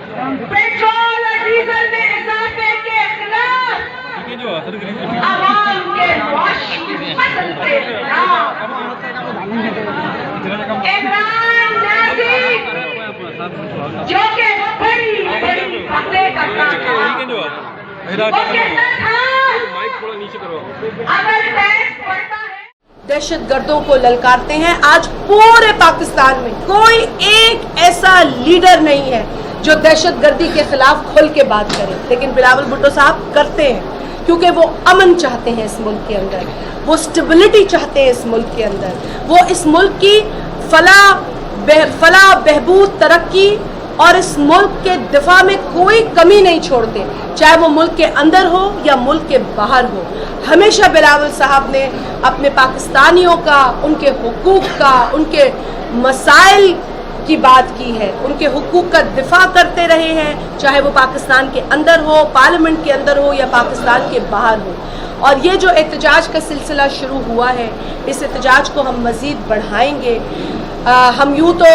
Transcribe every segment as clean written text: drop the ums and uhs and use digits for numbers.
Petrol और diesel में इजाफे के खिलाफ आवाम के वॉशपन के खिलाफ इमरान नाज़ी जो कि बड़ी बड़ी बातें करता था, वो कहता था अगर टैक्स बढ़ता है। दहशतगर्दों को ललकारते हैं। आज पूरे पाकिस्तान में कोई एक ऐसा लीडर नहीं है जो दहशतगर्दी के खिलाफ खुल के बात करे, लेकिन बिलावल भुट्टो साहब करते हैं, क्योंकि वो अमन चाहते हैं इस मुल्क के अंदर, वो स्टेबिलिटी चाहते हैं इस मुल्क के अंदर, वो इस मुल्क की फलाह बहबूद तरक्की और इस मुल्क के दिफा में कोई कमी नहीं छोड़ते, चाहे वो मुल्क के अंदर हो या मुल्क के बाहर हो। हमेशा बिलावल साहब ने अपने पाकिस्तानियों का, उनके हुकूक का, उनके मसाइल की बात की है, उनके हुकूक का दिफा करते रहे हैं, चाहे वो पाकिस्तान के अंदर हो, पार्लियामेंट के अंदर हो या पाकिस्तान के बाहर हो। और ये जो एहतजाज का सिलसिला शुरू हुआ है, इस एहतजाज को हम मज़ीद बढ़ाएंगे। हम यूँ तो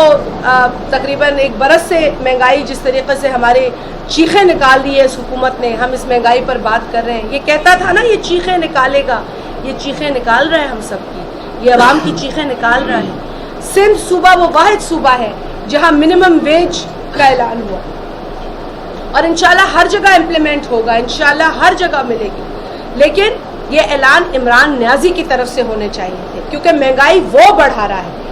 तकरीबन एक बरस से महंगाई जिस तरीक़े से हमारे चीखें निकाल दी है इस हुकूमत ने, हम इस महंगाई पर बात कर रहे हैं। ये कहता था ना ये चीखें निकालेगा, ये चीखें निकाल रहा है हम सब की, ये आवाम की चीखें निकाल रहा है। सिंध सूबा वो वाहिद सूबा है जहाँ मिनिमम वेज का ऐलान हुआ और इंशाल्लाह हर जगह इम्प्लीमेंट होगा, इंशाल्लाह हर जगह मिलेगी, लेकिन ये ऐलान इमरान नियाज़ी की तरफ से होने चाहिए थे, क्योंकि महंगाई वो बढ़ा रहा है।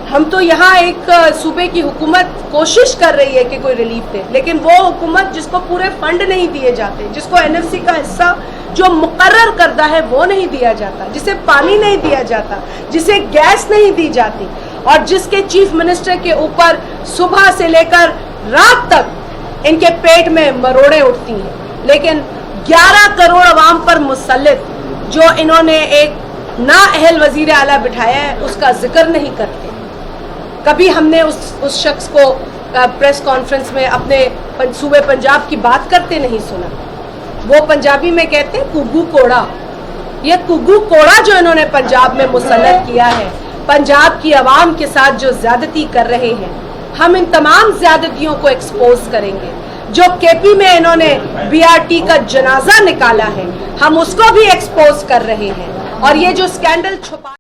हम तो यहाँ एक सूबे की हुकूमत कोशिश कर रही है कि कोई रिलीफ दे, लेकिन वो हुकूमत जिसको पूरे फंड नहीं दिए जाते, जिसको एनएफसी का हिस्सा जो मुकर्रर करता है वो नहीं दिया जाता, जिसे पानी नहीं दिया जाता, जिसे गैस नहीं दी जाती, और जिसके चीफ मिनिस्टर के ऊपर सुबह से लेकर रात तक इनके पेट में मरोड़ें उठती हैं, लेकिन 11 करोड़ अवाम पर मुसल्लित जो इन्होंने एक नाअहल वजीर आला बिठाया है उसका जिक्र नहीं करते। कभी हमने उस शख्स को प्रेस कॉन्फ्रेंस में अपने सूबे पंजाब की बात करते नहीं सुना। वो पंजाबी में कहते हैं कुग्गू कोड़ा। ये कुग्गू कोड़ा जो इन्होंने पंजाब में मुसल्लत किया है, पंजाब की आवाम के साथ जो ज्यादती कर रहे हैं, हम इन तमाम ज्यादतियों को एक्सपोज करेंगे। जो केपी में इन्होंने बीआरटी का जनाजा निकाला है, हम उसको भी एक्सपोज कर रहे हैं। और ये जो स्कैंडल छुपा